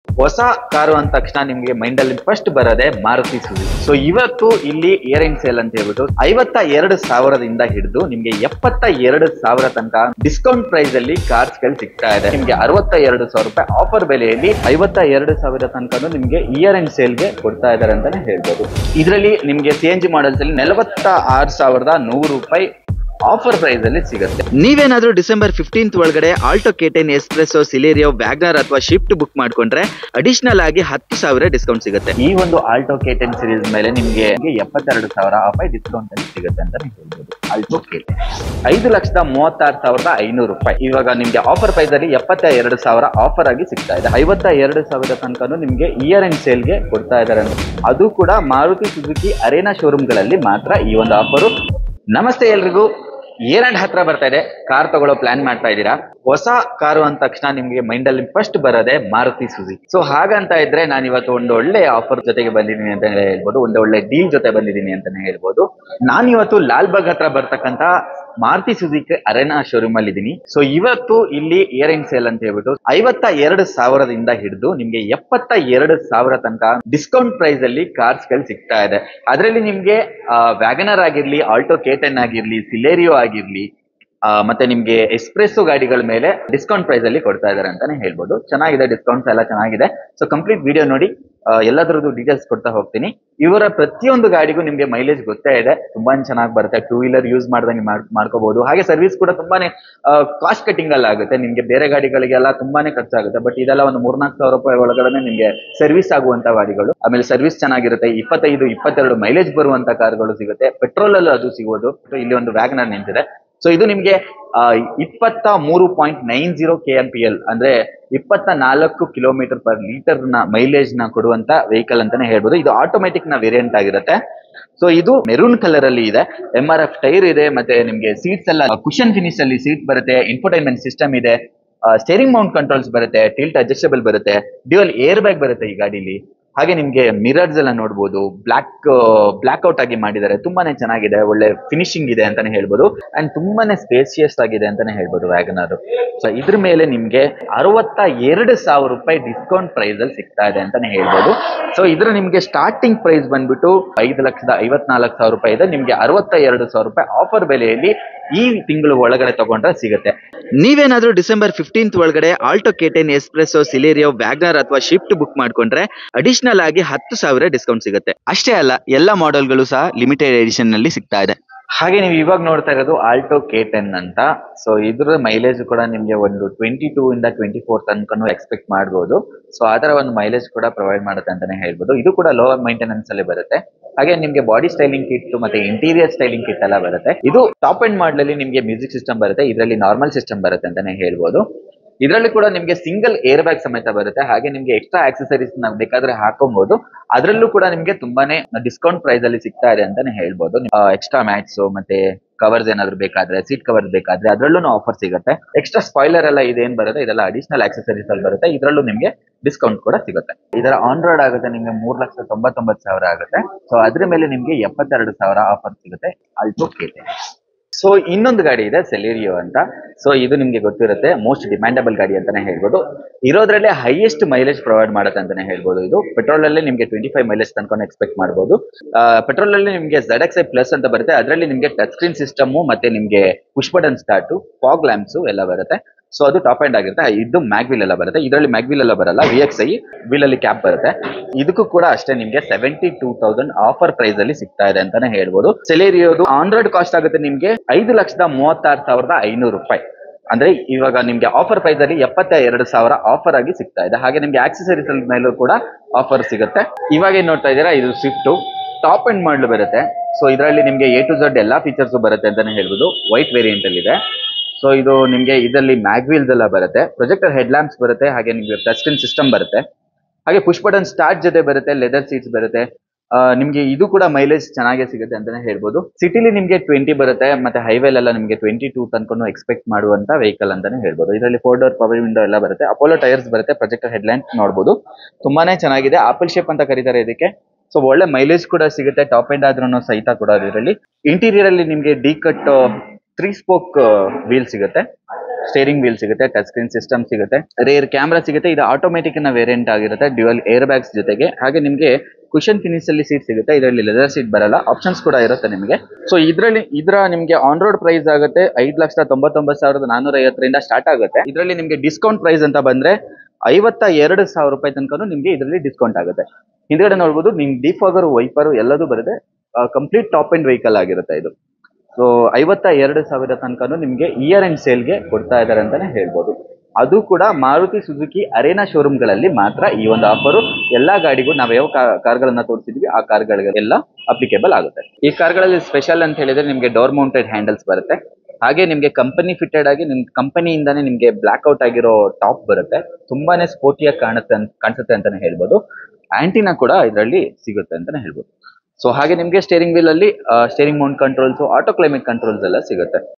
ಹೊಸ ಕಾರು ಅಂದ ತಕ್ಷಣ ನಿಮ್ಗೆ ಮೈಂಡ್ ಅಲ್ಲಿ ಫಸ್ಟ್ ಬರೋದೇ ಮಾರುತಿ ಸುಜುಕಿ. ಸೊ ಇವತ್ತು ಇಲ್ಲಿ ಇಯರ್ ಎಂಡ್ ಸೇಲ್ ಅಂತ ಹೇಳ್ಬಿಟ್ಟು 52,000ದಿಂದ ಹಿಡಿದು ನಿಮ್ಗೆ 72,000 ತನಕ ಡಿಸ್ಕೌಂಟ್ ಪ್ರೈಸ್ ಅಲ್ಲಿ ಕಾರ್ಸ್ ಗಳು ಸಿಗ್ತಾ ಇದೆ. ನಿಮ್ಗೆ 62,000 ರೂಪಾಯಿ ಆಫರ್ ಬೆಲೆಯಲ್ಲಿ 52,000 ತನಕ ನಿಮ್ಗೆ ಇಯರ್ ಎಂಡ್ ಸೇಲ್ ಗೆ ಕೊಡ್ತಾ ಇದಾರೆ ಅಂತಾನೆ ಹೇಳ್ಬೋದು. ಇದರಲ್ಲಿ ನಿಮ್ಗೆ CNG ಮಾಡಲ್ಸ್ ಅಲ್ಲಿ 46,100 ರೂಪಾಯಿ ಆಫರ್ ಪ್ರೈಸ್ ಅಲ್ಲಿ ಸಿಗುತ್ತೆ. ನೀವೇನಾದ್ರೂ ಡಿಸೆಂಬರ್ 15th ಒಳಗಡೆ Alto K10 espresso Celerio WagonR ಅಥವಾ ಶಿಫ್ಟ್ ಬುಕ್ ಮಾಡ್ಕೊಂಡ್ರೆ ಅಡಿಷನಲ್ ಆಗಿ 10,000 ಡಿಸ್ಕೌಂಟ್ ಸಿಗುತ್ತೆ. ಈ ಒಂದು ಆಲ್ಟೋ K10 ಸೀರೀಸ್ ಮೇಲೆ ನಿಮ್ಗೆ 72,000 ರೂಪಾಯಿ ಡಿಸ್ಕೌಂಟ್ ಅಲ್ಲಿ ಸಿಗುತ್ತೆ ಅಂತ ಹೇಳ್ಬೋದು. ಆಲ್ಟೋ K10 5,36,500 ರೂಪಾಯಿ ಇವಾಗ ನಿಮ್ಗೆ ಆಫರ್ ಪ್ರೈಸ್ ಅಲ್ಲಿ 72,000 ಆಫರ್ ಆಗಿ ಸಿಗ್ತಾ ಇದೆ. 52,000 ತನಕ ನಿಮ್ಗೆ ಇಯರ್ ಎಂಡ್ ಸೇಲ್ ಗೆ ಕೊಡ್ತಾ ಇದಾರೆ. ಅದು ಕೂಡ ಮಾರುತಿ ಸುಜುಕಿ ಅರೇನಾ ಶೋರೂಮ್ ಗಳಲ್ಲಿ ಮಾತ್ರ ಈ ಒಂದು ಆಫರು. ನಮಸ್ತೆ ಎಲ್ರಿಗೂ. ಇಯರ್ ಎಂಡ್ ಹತ್ರ ಬರ್ತಾ ಇದೆ, ಕಾರ್ ತಗೊಳ್ಳೋ ಪ್ಲಾನ್ ಮಾಡ್ತಾ ಇದ್ದೀರಾ? ಹೊಸ ಕಾರು ಅಂದ ತಕ್ಷಣ ನಿಮ್ಗೆ ಮೈಂಡ್ ಅಲ್ಲಿ ಫಸ್ಟ್ ಬರೋದೇ ಮಾರುತಿ ಸುಜುಕಿ. ಸೊ ಹಾಗಂತ ಇದ್ರೆ ನಾನು ಇವತ್ತು ಒಂದು ಒಳ್ಳೆ ಆಫರ್ ಜೊತೆಗೆ ಬಂದಿದ್ದೀನಿ ಅಂತ ಹೇಳ್ಬೋದು, ಒಂದು ಒಳ್ಳೆ ಡೀಲ್ ಜೊತೆ ಬಂದಿದ್ದೀನಿ ಅಂತಾನೆ ಹೇಳ್ಬೋದು. ನಾನು ಇವತ್ತು ಲಾಲ್ಬಾಗ್ ಹತ್ರ ಬರ್ತಕ್ಕಂತ ಮಾರುತಿ ಸುಜುಕಿ ಅರೇನಾ ಶೋರೂಮ್ ಅಲ್ಲಿ ಇದ್ದೀನಿ. ಸೊ ಇವತ್ತು ಇಲ್ಲಿ ಇಯರ್ ಎಂಡ್ ಸೇಲ್ ಅಂತ ಹೇಳ್ಬಿಟ್ಟು 52,000ದಿಂದ ಹಿಡಿದು ನಿಮ್ಗೆ 72,000 ತನಕ ಡಿಸ್ಕೌಂಟ್ ಪ್ರೈಸ್ ಅಲ್ಲಿ ಕಾರ್ಸ್ ಗಳು ಸಿಗ್ತಾ ಇದೆ. ಅದರಲ್ಲಿ ನಿಮ್ಗೆ ವ್ಯಾಗನರ್ ಆಗಿರ್ಲಿ, ಆಲ್ಟೋ K10 ಆಗಿರ್ಲಿ, ಸಿಲೇರಿಯೋ ಆಗಿರ್ಲಿ, ಮತ್ತೆ ನಿಮ್ಗೆ ಎಸ್ಪ್ರೆಸೋ ಗಾಡಿಗಳ ಮೇಲೆ ಡಿಸ್ಕೌಂಟ್ ಪ್ರೈಸ್ ಅಲ್ಲಿ ಕೊಡ್ತಾ ಇದಾರೆ ಅಂತಾನೆ ಹೇಳ್ಬೋದು. ಚೆನ್ನಾಗಿದೆ, ಡಿಸ್ಕೌಂಟ್ಸ್ ಎಲ್ಲ ಚೆನ್ನಾಗಿದೆ. ಸೊ ಕಂಪ್ಲೀಟ್ ವಿಡಿಯೋ ನೋಡಿ ಎಲ್ಲದರದ್ದು ಡೀಟೇಲ್ಸ್ ಕೊಡ್ತಾ ಹೋಗ್ತೀನಿ. ಇವರ ಪ್ರತಿಯೊಂದು ಗಾಡಿಗೂ ನಿಮ್ಗೆ ಮೈಲೇಜ್ ಗೊತ್ತೇ ಇದೆ, ತುಂಬಾನೇ ಚೆನ್ನಾಗಿ ಬರುತ್ತೆ. 2 ವೀಲರ್ ಯೂಸ್ ಮಾಡ್ದಂಗೆ ಮಾಡ್ಕೋಬಹುದು. ಹಾಗೆ ಸರ್ವಿಸ್ ಕೂಡ ತುಂಬಾನೇ ಕಾಸ್ಟ್ ಕಟಿಂಗ್ ಅಲ್ಲಿ ಆಗುತ್ತೆ. ನಿಮ್ಗೆ ಬೇರೆ ಗಾಡಿಗಳಿಗೆಲ್ಲ ತುಂಬಾನೇ ಖರ್ಚಾಗುತ್ತೆ, ಬಟ್ ಇದೆಲ್ಲ ಒಂದು 3,000-4,000 ರೂಪಾಯಿ ಒಳಗಡೆ ನಿಮ್ಗೆ ಸರ್ವಿಸ್ ಆಗುವಂತ ಗಾಡಿಗಳು. ಆಮೇಲೆ ಸರ್ವಿಸ್ ಚೆನ್ನಾಗಿರುತ್ತೆ. 25-22 ಮೈಲೇಜ್ ಬರುವಂತ ಕಾರ್ಗಳು ಸಿಗುತ್ತೆ. ಪೆಟ್ರೋಲ್ ಅಲ್ಲೂ ಅದು ಸಿಗೋದು. ಇಲ್ಲಿ ಒಂದು ವ್ಯಾಗನರ್ ನಿಂತಿದೆ. ಸೊ ಇದು ನಿಮ್ಗೆ 23.90 KMPL ಅಂದ್ರೆ 24 ಕಿಲೋಮೀಟರ್ ಪರ್ ಲೀಟರ್ ನ ಮೈಲೇಜ್ ನ ಕೊಡುವಂತ ವೆಹಿಕಲ್ ಅಂತಾನೆ ಹೇಳ್ಬೋದು. ಇದು ಆಟೋಮೆಟಿಕ್ ನ ವೇರಿಯಂಟ್ ಆಗಿರುತ್ತೆ. ಸೊ ಇದು ಮೆರೂನ್ ಕಲರ್ ಅಲ್ಲಿ ಇದೆ. MRF ಟೈರ್ ಇದೆ, ಮತ್ತೆ ನಿಮ್ಗೆ ಸೀಟ್ಸ್ ಎಲ್ಲ ಕುಶನ್ ಫಿನಿಶ್ ಅಲ್ಲಿ ಸೀಟ್ ಬರುತ್ತೆ. ಇನ್ಫೋಟೈನ್ಮೆಂಟ್ ಸಿಸ್ಟಮ್ ಇದೆ, ಸ್ಟೇರಿಂಗ್ ಮೌಂಟ್ ಕಂಟ್ರೋಲ್ಸ್ ಬರುತ್ತೆ, ಟಿಲ್ಟ್ ಅಡ್ಜಸ್ಟಬಲ್ ಬರುತ್ತೆ, ಡ್ಯುಯಲ್ ಏರ್ ಬ್ಯಾಗ್ ಬರುತ್ತೆ ಈ ಗಾಡಿಲಿ. ಹಾಗೆ ನಿಮ್ಗೆ ಮಿರರ್ಸ್ ಎಲ್ಲ ನೋಡ್ಬೋದು, ಬ್ಲಾಕ್ ಔಟ್ ಆಗಿ ಮಾಡಿದ್ದಾರೆ. ತುಂಬಾನೇ ಚೆನ್ನಾಗಿದೆ, ಒಳ್ಳೆ ಫಿನಿಶಿಂಗ್ ಇದೆ ಅಂತಾನೆ ಹೇಳ್ಬೋದು. ಅಂಡ್ ತುಂಬಾನೇ ಸ್ಪೇಸಿಯಸ್ ಆಗಿದೆ ಅಂತಾನೆ ಹೇಳ್ಬೋದು ವ್ಯಾಗನರ್. ಸೊ ಇದ್ರ ಮೇಲೆ ನಿಮ್ಗೆ 62,000 ರೂಪಾಯಿ ಡಿಸ್ಕೌಂಟ್ ಪ್ರೈಸ್ ಅಲ್ಲಿ ಸಿಗ್ತಾ ಇದೆ ಅಂತಾನೆ ಹೇಳ್ಬೋದು. ಸೊ ಇದ್ರ ನಿಮ್ಗೆ ಸ್ಟಾರ್ಟಿಂಗ್ ಪ್ರೈಸ್ ಬಂದ್ಬಿಟ್ಟು 5,54,000 ರೂಪಾಯಿ ಇದೆ. ನಿಮ್ಗೆ 62,000 ರೂಪಾಯಿ ಆಫರ್ ಬೆಲೆಯಲ್ಲಿ ಈ ತಿಂಗಳು ಒಳಗಡೆ ತಗೊಂಡ್ರೆ ಸಿಗುತ್ತೆ. ನೀವೇನಾದ್ರೂ ಡಿಸೆಂಬರ್ 15th ಒಳಗಡೆ Alto K10 espresso Celerio WagonR ಅಥವಾ ಶಿಫ್ಟ್ ಬುಕ್ ಮಾಡ್ಕೊಂಡ್ರೆ ಅಡಿಷನಲ್ ಆಗಿ 10,000 ಡಿಸ್ಕೌಂಟ್ ಸಿಗುತ್ತೆ. ಅಷ್ಟೇ ಅಲ್ಲ, ಎಲ್ಲ ಮಾಡೆಲ್ಗಳು ಸಹ ಲಿಮಿಟೆಡ್ ಎಡಿಷನ್ ನಲ್ಲಿ ಸಿಗ್ತಾ ಇದೆ. ಹಾಗೆ ನೀವು ಇವಾಗ ನೋಡ್ತಾ ಇರೋದು ಆಲ್ಟೋ K10 ಅಂತ. ಸೊ ಇದ್ರ ಮೈಲೇಜ್ ಕೂಡ ನಿಮ್ಗೆ ಒಂದು 22-24 ತನಕನೂ ಎಕ್ಸ್ಪೆಕ್ಟ್ ಮಾಡಬಹುದು. ಸೊ ಅದರ ಒಂದು ಮೈಲೇಜ್ ಕೂಡ ಪ್ರೊವೈಡ್ ಮಾಡುತ್ತೆ ಅಂತಾನೆ ಹೇಳ್ಬೋದು. ಇದು ಕೂಡ ಲೋ ಮೈಂಟೆನೆನ್ಸ್ ಅಲ್ಲಿ ಬರುತ್ತೆ. ಹಾಗೆ ನಿಮ್ಗೆ ಬಾಡಿ ಸ್ಟೈಲಿಂಗ್ ಕಿಟ್ ಮತ್ತೆ ಇಂಟೀರಿಯರ್ ಸ್ಟೈಲಿಂಗ್ ಕಿಟ್ ಎಲ್ಲ ಬರುತ್ತೆ. ಇದು ಟಾಪ್ ಅಂಡ್ ಮಾಡಲ್ ಅಲ್ಲಿ ನಿಮ್ಗೆ ಮ್ಯೂಸಿಕ್ ಸಿಸ್ಟಮ್ ಬರುತ್ತೆ, ಇದರಲ್ಲಿ ನಾರ್ಮಲ್ ಸಿಸ್ಟಮ್ ಬರುತ್ತೆ ಅಂತಾನೆ ಹೇಳ್ಬೋದು. ಇದರಲ್ಲಿ ಕೂಡ ನಿಮ್ಗೆ ಸಿಂಗಲ್ ಏರ್ ಬ್ಯಾಗ್ ಸಮೇತ ಬರುತ್ತೆ. ಹಾಗೆ ನಿಮ್ಗೆ ಎಕ್ಸ್ಟ್ರಾ ಆಕ್ಸೆಸರೀಸ್ ಬೇಕಾದ್ರೆ ಹಾಕೊಬಹುದು. ಅದರಲ್ಲೂ ಕೂಡ ನಿಮ್ಗೆ ತುಂಬಾನೇ ಡಿಸ್ಕೌಂಟ್ ಪ್ರೈಸ್ ಅಲ್ಲಿ ಸಿಗ್ತಾ ಇದೆ ಅಂತಾನೆ ಹೇಳ್ಬೋದು. ಎಕ್ಸ್ಟ್ರಾ ಮ್ಯಾಟ್ಸ್ ಮತ್ತೆ ಕವರ್ಸ್ ಏನಾದ್ರು ಬೇಕಾದ್ರೆ, ಸೀಟ್ ಕವರ್ಸ್ ಬೇಕಾದ್ರೆ ಅದರಲ್ಲೂ ಆಫರ್ ಸಿಗುತ್ತೆ. ಎಕ್ಸ್ಟ್ರಾ ಸ್ಪಾಯ್ಲರ್ ಎಲ್ಲ ಇದೇನ್ ಬರುತ್ತೆ ಇದೆಲ್ಲ ಅಡಿಷನಲ್ ಆಕ್ಸೆಸರೀಸ್ ಅಲ್ಲಿ ಬರುತ್ತೆ. ಇದರಲ್ಲೂ ನಿಮ್ಗೆ ಡಿಸ್ಕೌಂಟ್ ಕೂಡ ಸಿಗುತ್ತೆ. ಇದರ ಆನ್ ರೋಡ್ ಆಗುತ್ತೆ ನಿಮ್ಗೆ 3,99,000 ಆಗುತ್ತೆ. ಸೊ ಅದ್ರ ಮೇಲೆ ನಿಮ್ಗೆ 72,000 ಆಫರ್ ಸಿಗುತ್ತೆ ಆಲ್ಟೋ K10. ಸೊ ಇನ್ನೊಂದು ಗಾಡಿ ಇದೆ ಸೆಲೆರಿಯೋ ಅಂತ. ಸೊ ಇದು ನಿಮ್ಗೆ ಗೊತ್ತಿರುತ್ತೆ, ಮೋಸ್ಟ್ ಡಿಮ್ಯಾಂಡಬಲ್ ಗಾಡಿ ಅಂತಾನೆ ಹೇಳ್ಬೋದು. ಇರೋದ್ರಲ್ಲೇ ಹೈಯೆಸ್ಟ್ ಮೈಲೇಜ್ ಪ್ರೊವೈಡ್ ಮಾಡುತ್ತೆ ಅಂತಾನೆ ಹೇಳ್ಬೋದು. ಇದು ಪೆಟ್ರೋಲ್ ಅಲ್ಲಿ ನಿಮ್ಗೆ 25 ಮೈಲೇಜ್ ತನಕ ಎಕ್ಸ್ಪೆಕ್ಟ್ ಮಾಡಬಹುದು. ಪೆಟ್ರೋಲ್ ಅಲ್ಲಿ ನಿಮ್ಗೆ ZXi ಪ್ಲಸ್ ಅಂತ ಬರುತ್ತೆ. ಅದರಲ್ಲಿ ನಿಮ್ಗೆ ಟಚ್ ಸ್ಕ್ರೀನ್ ಸಿಸ್ಟಮ್ ಮತ್ತೆ ನಿಮ್ಗೆ push button start, fog lamps ಎಲ್ಲ ಬರುತ್ತೆ. ಸೊ ಅದು ಟಾಪ್ ಎಂಡ್ ಆಗಿರುತ್ತೆ. ಇದು ಮ್ಯಾಗ್ವಿಲ್ ಎಲ್ಲ ಬರುತ್ತೆ. ಇದರಲ್ಲಿ ಮ್ಯಾಗ್ವಿಲ್ ಎಲ್ಲ ಬರಲ್ಲ, VXi ವೀಲ್ ಅಲ್ಲಿ ಕ್ಯಾಪ್ ಬರುತ್ತೆ. ಇದಕ್ಕೂ ಕೂಡ ಅಷ್ಟೇ ನಿಮ್ಗೆ 72,000 ಆಫರ್ ಪ್ರೈಸ್ ಅಲ್ಲಿ ಸಿಗ್ತಾ ಇದೆ ಅಂತಾನೆ ಹೇಳ್ಬೋದು. ಸೆಲೆರಿಯೋದು ಆನ್ ರೋಡ್ ಕಾಸ್ಟ್ ಆಗುತ್ತೆ ನಿಮ್ಗೆ 5,36,500 ರೂಪಾಯಿ. ಅಂದ್ರೆ ಇವಾಗ ನಿಮ್ಗೆ ಆಫರ್ ಪ್ರೈಸ್ ಅಲ್ಲಿ 72,000 ಆಫರ್ ಆಗಿ ಸಿಗ್ತಾ ಇದೆ. ಹಾಗೆ ನಿಮ್ಗೆ ಆಕ್ಸೆಸರೀಸ್ ಮೇಲೂ ಕೂಡ ಆಫರ್ ಸಿಗುತ್ತೆ. ಇವಾಗ ಏನ್ ನೋಡ್ತಾ ಇದ್ದೀರಾ, ಇದು ಸ್ವಿಫ್ಟ್ ಟಾಪ್ ಅಂಡ್ ಮಾಡಲ್ ಬರುತ್ತೆ. ಸೊ ಇದರಲ್ಲಿ ನಿಮ್ಗೆ A to Z ಎಲ್ಲಾ ಫೀಚರ್ಸ್ ಬರುತ್ತೆ ಅಂತಾನೆ ಹೇಳ್ಬೋದು. ವೈಟ್ ವೇರಿಯಂಟ್ ಅಲ್ಲಿ ಇದೆ. ಸೊ ಇದು ನಿಮ್ಗೆ ಇದರಲ್ಲಿ ಮ್ಯಾಗ್ವೀಲ್ಸ್ ಎಲ್ಲ ಬರುತ್ತೆ, ಪ್ರೊಜೆಕ್ಟರ್ ಹೆಡ್ ಲ್ಯಾಂಪ್ಸ್ ಬರುತ್ತೆ, ಹಾಗೆ ನಿಮ್ಗೆ ಟಚ್ ಸ್ಕ್ರೀನ್ ಸಿಸ್ಟಮ್ ಬರುತ್ತೆ, ಹಾಗೆ ಪುಷ್ ಬಟನ್ ಸ್ಟಾರ್ಟ್ ಜೊತೆ ಬರುತ್ತೆ, ಲೆದರ್ ಸೀಟ್ಸ್ ಬರುತ್ತೆ. ನಿಮ್ಗೆ ಇದು ಕೂಡ ಮೈಲೇಜ್ ಚೆನ್ನಾಗೇ ಸಿಗುತ್ತೆ ಅಂತಾನೆ ಹೇಳ್ಬೋದು. ಸಿಟಿಲಿ ನಿಮ್ಗೆ 20 ಬರುತ್ತೆ, ಮತ್ತೆ ಹೈವೇಲೆಲ್ಲ ನಿಮ್ಗೆ 22 ತನಕ ಎಕ್ಸ್ಪೆಕ್ಟ್ ಮಾಡುವಂತ ವೆಹಿಕಲ್ ಅಂತಾನೆ ಹೇಳ್ಬೋದು. ಇದರಲ್ಲಿ 4 ಡೋರ್ ಪವರ್ ವಿಂಡೋ ಎಲ್ಲ ಬರುತ್ತೆ, ಅಪೋಲೋ ಟೈರ್ಸ್ ಬರುತ್ತೆ, ಪ್ರೊಜೆಕ್ಟರ್ ಹೆಡ್ ಲ್ಯಾಂಪ್ ನೋಡಬಹುದು. ತುಂಬಾನೇ ಚೆನ್ನಾಗಿದೆ, ಆಪಲ್ ಶೇಪ್ ಅಂತ ಕರೀತಾರೆ ಇದಕ್ಕೆ. ಸೊ ಒಳ್ಳೆ ಮೈಲೇಜ್ ಕೂಡ ಸಿಗುತ್ತೆ, ಟಾಪ್ ಎಂಡ್ ಆದ್ರೂ ಸಹಿತ ಕೂಡ ಇದರಲ್ಲಿ. ಇಂಟೀರಿಯರ್ ಅಲ್ಲಿ ನಿಮ್ಗೆ ಡಿ ಕಟ್ 3 ಸ್ಪೋಕ್ ವೀಲ್ ಸಿಗುತ್ತೆ. ಸ್ಟೇರಿಂಗ್ ವೀಲ್ ಸಿಗುತ್ತೆ, ಟಚ್ ಸ್ಕ್ರೀನ್ ಸಿಸ್ಟಮ್ ಸಿಗುತ್ತೆ, ರೇರ್ ಕ್ಯಾಮ್ರಾ ಸಿಗುತ್ತೆ. ಇದು ಆಟೋಮೆಟಿಕ್ ನ ವೇರಿಯಂಟ್ ಆಗಿರುತ್ತೆ, ಡ್ಯುಯಲ್ ಏರ್ ಬ್ಯಾಗ್ಸ್ ಜೊತೆಗೆ. ಹಾಗೆ ನಿಮಗೆ ಕುಶನ್ ಫಿನಿಶ್ ಅಲ್ಲಿ ಸೀಟ್ ಸಿಗುತ್ತೆ, ಇದರಲ್ಲಿ ಲೆದರ್ ಸೀಟ್ ಬರಲ್ಲ, ಆಪ್ಷನ್ಸ್ ಕೂಡ ಇರುತ್ತೆ ನಿಮಗೆ. ಸೊ ಇದರ ನಿಮಗೆ ಆನ್ ರೋಡ್ ಪ್ರೈಸ್ ಆಗುತ್ತೆ 5,99,450 ಸ್ಟಾರ್ಟ್ ಆಗುತ್ತೆ. ಇದರಲ್ಲಿ ನಿಮಗೆ ಡಿಸ್ಕೌಂಟ್ ಪ್ರೈಸ್ ಅಂತ ಬಂದ್ರೆ 52,000 ರೂಪಾಯಿ ತನಕ ನಿಮಗೆ ಇದರಲ್ಲಿ ಡಿಸ್ಕೌಂಟ್ ಆಗುತ್ತೆ. ಹಿಂದ್ಗಡೆ ನೋಡ್ಬೋದು ನಿಮ್ ಡಿಫಾಗರ್, ವೈಪರ್ ಎಲ್ಲದೂ ಬರುತ್ತೆ. ಕಂಪ್ಲೀಟ್ ಟಾಪ್ ಎಂಡ್ ವೆಹಿಕಲ್ ಆಗಿರುತ್ತೆ ಇದು. ಸೊ 52,000 ತನಕ ನಿಮಗೆ ಇಯರ್ ಅಂಡ್ ಸೇಲ್ಗೆ ಕೊಡ್ತಾ ಇದ್ದಾರೆ ಅಂತಾನೆ ಹೇಳ್ಬೋದು. ಅದು ಕೂಡ ಮಾರುತಿ ಸುಜುಕಿ ಅರೇನಾ ಶೋರೂಮ್ಗಳಲ್ಲಿ ಮಾತ್ರ ಈ ಒಂದು ಆಫರು. ಎಲ್ಲಾ ಗಾಡಿಗೂ ನಾವು ಯಾವ ಕಾರ್ಗಳನ್ನ ತೋರಿಸಿದ್ವಿ ಆ ಕಾರ್ಗಳಿಗೆಲ್ಲ ಅಪ್ಲಿಕೇಬಲ್ ಆಗುತ್ತೆ. ಈ ಕಾರ್ಗಳಲ್ಲಿ ಸ್ಪೆಷಲ್ ಅಂತ ಹೇಳಿದ್ರೆ ನಿಮಗೆ ಡೋರ್ ಮೌಂಟೆಡ್ ಹ್ಯಾಂಡಲ್ಸ್ ಬರುತ್ತೆ. ಹಾಗೆ ನಿಮಗೆ ಕಂಪನಿ ಫಿಟೆಡ್ ಆಗಿ ನಿಮ್ ಕಂಪನಿಯಿಂದಾನೇ ನಿಮಗೆ ಬ್ಲಾಕ್ ಔಟ್ ಆಗಿರೋ ಟಾಪ್ ಬರುತ್ತೆ. ತುಂಬಾನೇ ಸ್ಪೋರ್ಟಿಯಾಗಿ ಕಾಣಿಸುತ್ತೆ ಅಂತಾನೆ ಹೇಳ್ಬೋದು. ಆಂಟಿನಾ ಕೂಡ ಇದರಲ್ಲಿ ಸಿಗುತ್ತೆ ಅಂತಾನೆ ಹೇಳ್ಬೋದು. ಸೊ ಹಾಗೆ ನಿಮಗೆ ಸ್ಟೇರಿಂಗ್ ವೀಲ್ ಅಲ್ಲಿ steering Mount controls, auto climate controls ಎಲ್ಲ ಸಿಗುತ್ತೆ.